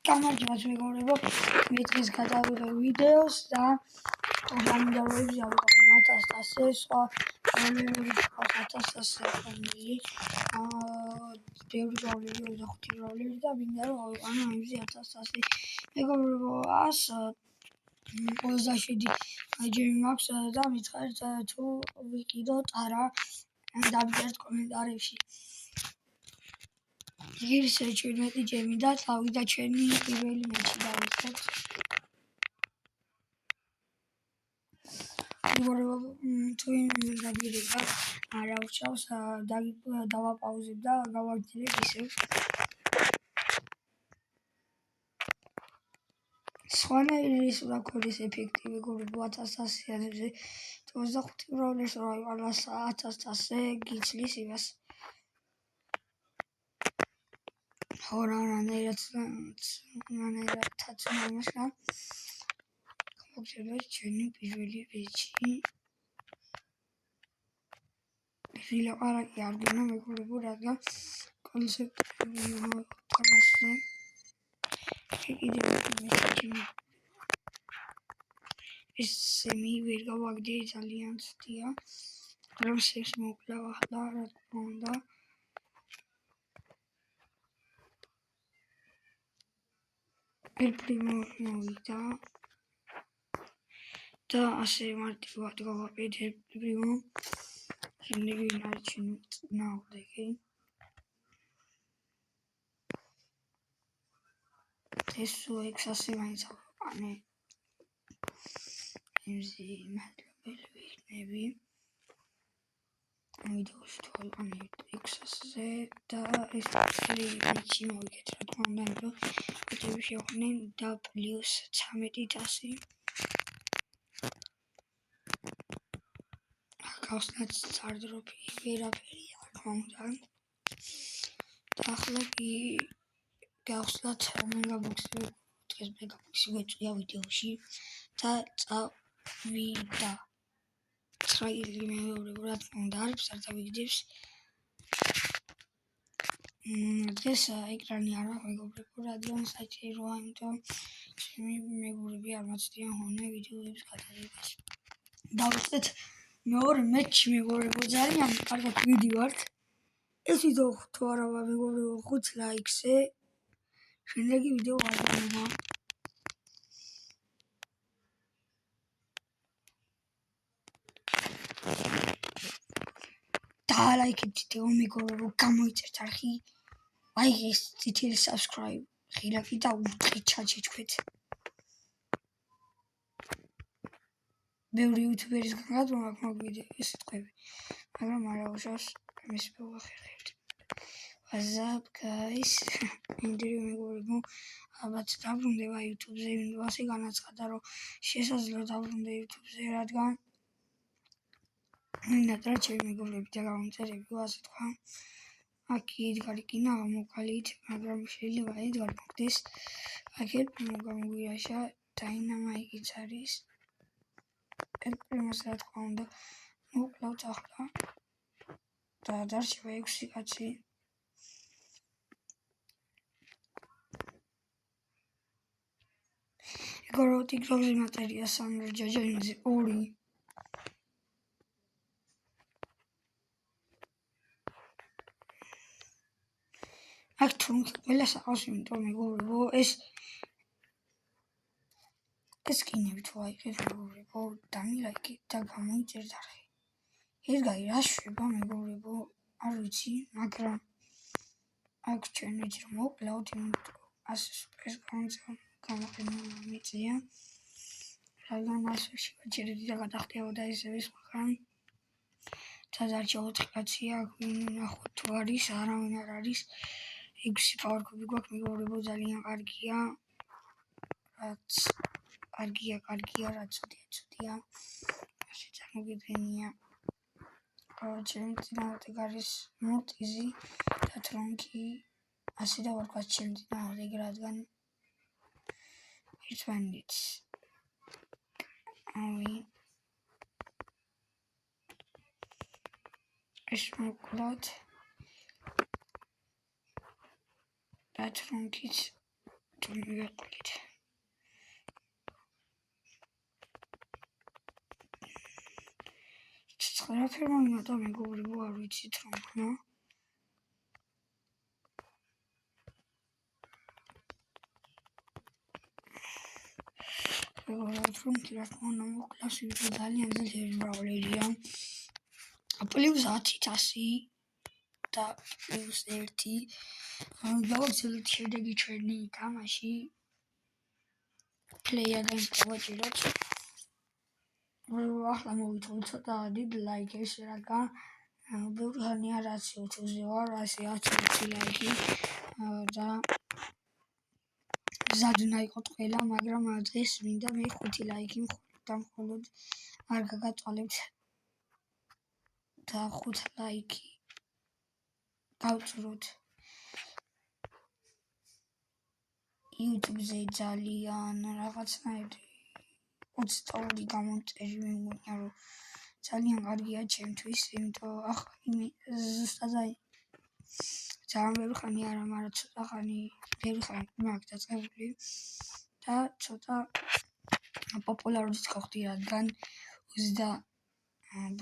გამარჯვებას მეგობრებო, მე დღეს გადავიღე ვიდეოს და გამარჯვებებს ავიღე 1000-ზე, სხვა პრობლემები ყავს 1000-ზე ხომილი. ბევრი პრობლემები და 5 პრობლემები და მინდა რომ ავიყანო იმზე 1100. მეგობრებო, 127 ჯერი მაქვს და მითხარით თუ ვიყიდოთ არა, დავიწერთ კომენტარებში. ღირს 17 ჯემი და წავიდა ჩვენი პირველი მეჩი დავიწყებთ. მეგობრებო, თუ იმის გადაგირება არ ავრჩავს, დავაპაუზებ და გავაგრძელებ ისევ. სხვანაირი ის უნდა ქონდეს ეფექტი, მეგობრებო, 1100-ზე 25 პრობლემს რა იყალას 1100-ზე გიცლის იმას. რანაირად თაცნამასლა გავაგრძელებთ ჩვენი პირველი მეჩი. ლაპარაკი არ გინდა მეგობრებო, რადგან კონცეპტები თამაშზე კიდევ მეჩი ისინი ვერ გავაგდე ძალიან ცუდია, რომ სებს მოკლა ახლა რა თქმა უნდა. ერფლიმო მოვიდა და ასე მარტივად გავაკეთებ ერფლიმო. შემდეგი ნარჩენი წნაუდეგი. ეს 600 მაინც ავყანე. იმზე მადლობელი ვიქნები. ვიდეოში თუ ავყანებთ 600-ზე და ეს მეჩი მოვიგეთ რა თქმა უნდა, რომ ვიდეოები შევხვდნენ და პლუს 1300. გახსნათ სტარდროპი ვერაფერი რა თქმა უნდა. და ახლა კი გახსნათ მეგაბოქსი, დღეს მეგაბოქსი გვეწია ვიდეოში და წავიდა. ცრაილი მეგობრებო, რა თქმა უნდა, არც არ დავიგდებს. დღეს ეკრანი არ აქვს მეგობრებო, რადგან საჭიროა, იმიტომ ჩემი მეგობრები არ მაცდიან ხოლმე ვიდეოების გადაღებას. დავიწყეთ მეორე მეჩი მეგობრებო, ძალიან კარგად ვიდივართ. ეს ვიდეო თუ არა მეგობრებო 5 ლაიქზე, შემდეგი ვიდეო აღიარება. დაალაიქეთ ვიდეო მეგობრებო, გამოიწერთ არხი, ლაიქის წითელი subscribe ღილაკი და უტყით ჩაჩეჩქვეთ. ბევრი იუთუბერისგან გადმოაქვს მოგვიდე ეს სიტყვები, მაგრამ არ აუშავს ამის მოვახერხებთ. What's up guys? ინტერვიუ მეგობრებო, ალბათ დაბრუნდება YouTube-ზე, ვინმე ასე განაცხადა, რომ შესაძლოა დაბრუნდე YouTube-ზე, რადგან მინდა ჩემი მეგობრები და გამომწერები, ასე თქვა. აქ ედგარი კინა მოკალით, მაგრამ შეიძლება ედგარი მოგდეს. აქ გამოგვიაშა დაინამაიკიც არის. ერკრემას რა თქმა უნდა მოკლავთ ახლა და დარჩება 6 კაცი. ეგორო TikTok-ზე მატერია სანდრო ჯაჯანიძე 2. აქ თუ ყველას აყავს, იმიტომ მეგობრებო, ეს კინები თუ აიყეთ მეგობრებო, დამილაიქეთ და გამოიწერთ არხი. ედგარი რა შვება მეგობრებო, არ ვიცი, მაგრამ აქ ჩვენ ვიცი რომ მოკლავთ, იმიტომ ასე სუპერს გამოყენა მიწია. რადგან ასე შევაჩერდი და გადახდებოდა ისევ, მაგრამ სადარჩა 4 კაცია, აქ ნახოთ თუ არის, არავინ არ არის. 6 პავარკუბი გვაქვს მეგობრებო, ძალიან კარგია. რაც კარგია, რაც ცუდია. ასე წარმოგიდგენია. ჩემი წინააღმდეგ არის მორტიზი და ტრონკი. ასე დავარქვათ ჩემი წინააღმდეგ, რადგან ერთმანეთს ეს მოკლათ და ტრონკიც თუ მივეყოლით. ცხრაფერმა მოდა მეგობრებო, არ ვიცით რომ რომ რა თქმა უნდა მოკლას ვიდეო ძალიან ძლიერი მრავლელია. პლუს 10,000 და პლუს 1 გაუძლიერთ შედეგი ჩვენი თამაში პლეიადან გავაჭიროთ. ახლა მოვიტყვით ცოტა დიდ ლაიქებს, რადგან ბევრი ხანი არ არის YouTube-ზე ვარ, ასე 120 ლაიქი და მზად უნდა იყო ყველა, მაგრამ დღეს მინდა მე 5 ლაიქი მხოლოდ არ გაგაწვალებთ და 5 ლაიქი გავწროთ. YouTube-ზე ძალიან რაღაცნაირი 20 წუთი გამომწერი მე მგონია რომ ძალიან კარგია ჩემთვის, იმიტომ ზუსტად ძალიან ბევრი ხანი არა, მაგრამ ცოტა ხანი მაქვს დაწყებული და ცოტა პოპულარობით გავხდი, რადგან 20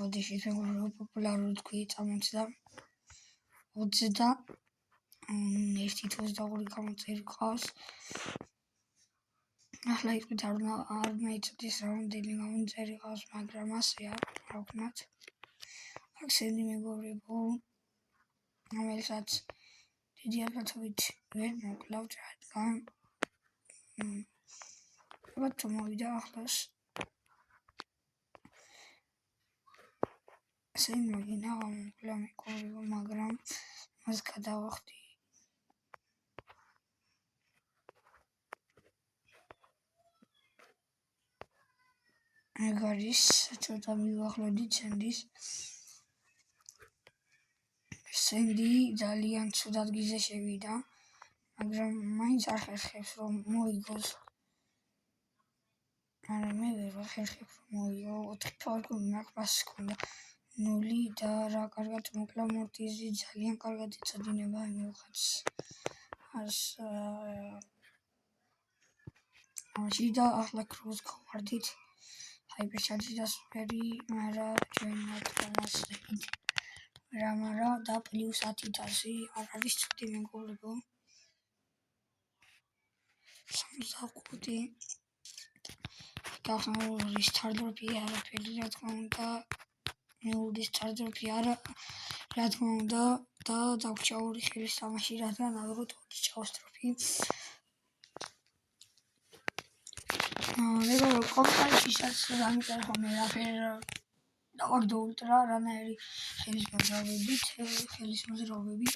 ბოდიშით მეგობრებო პოპულარული თქვი წამოწდა 21-22 გამოწერი ყავს. ახლა იყვით არ მეწოდეს რამდენი გამოწერი ყავს, მაგრამ ასეა, რა ვქნათ. აქ სენდი მეგობრებო, რომელსაც დიდი ალბათობით ვერ მოკლავთ, რადგან ალბათ თუ მოვიდა ახლოს სენდმა გამოკლა მეგობრებო, მაგრამ მას გადავახდი. ეგ არის ცოტა მივახლოდით სენდის. სენდი ძალიან ცუდად გიზე შევიდა, მაგრამ მაინც არ ხერხებს რომ მოიგოს. არა მე ვერ ხერხებ რომ მოიგო, 4 ფარკული მაქვს ჰქონდა 0 და რა კარგად მოკლა მორტიზი, ძალიან კარგად ეცოდინება იმხაც. ამაში და ახლა კრუზ გავარდით. ჰაიპერჩარჯი და სუპერი, მაგრამ ჩვენ მათგანას და პლუს 10,000 არ არის ცუდი მეგობრებო. 65 გახსნაურის ჩარდროპი არაფერი, რა თქმა უნდა, მეუდის ჩარდროპი არა, რა თქმა უნდა, და დაგვჭა 2 ხელის თამაში, რადგან ავიღოთ 2 ჩავსტროფი. მეგობრებო, კომენტარშისაც გამიწერეთ ხოლმე რაფერ დავაგდო ულტრა, რანაირი ხელის მოძრაობებით.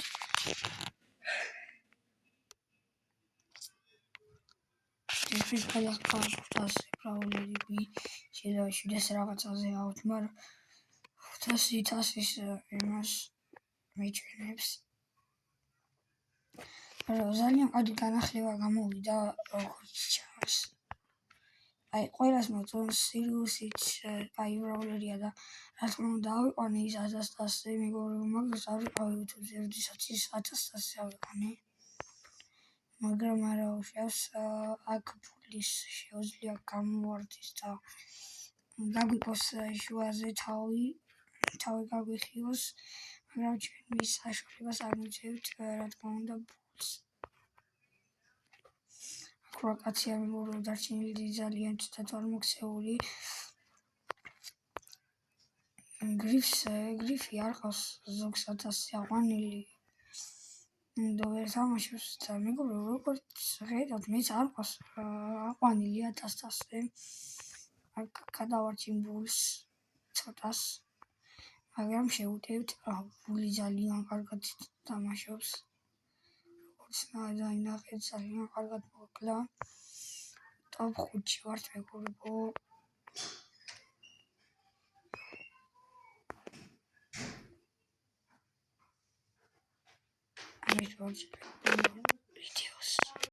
ეს გადახკარს პრავლები შეიძლება 700 რაღაცაზე ავთ, მაგრამ 500 იმას მეჩვენებს. ძალიან კარგი განახლება გამოვიდა, როგორც ჩანს. ყველას მოწონს სირიუსიც, ბრავლერია და რა თქმა უნდა ავიყვანე ის 1000 მეგობრებო, მაგას არ ვიყავი YouTube-ზე, როდესაც ის 1000 ავიყვანე. მაგრამ არა უშავს, აქ ფულის შეუძლია გამოვარდოს და გაგვიყოს შუაზე თავი გაგვიხიოს, მაგრამ ჩვენ მის საშუალებას არ მივცევთ, რა თქმა უნდა ფულს. აქ კაცია მეგობრებო დარჩენილი ძალიან ცუდად ვარ მოქცეული. გრიფი არ ყავს ზოგს 1000 აყვანილი და ვერ თამაშობს და მეგობრებო როგორც ხედავთ მეც არ ყავს აყვანილი 1000. აქ გადავარჩინ ბულს ცოტას, მაგრამ შევუტევთ, ბული ძალიან კარგად თამაშობს. როგორც დაინახეთ ძალიან კარგად მოკლა. ტოპ 5-ში ვართ მეგობრებო. ეს ვართ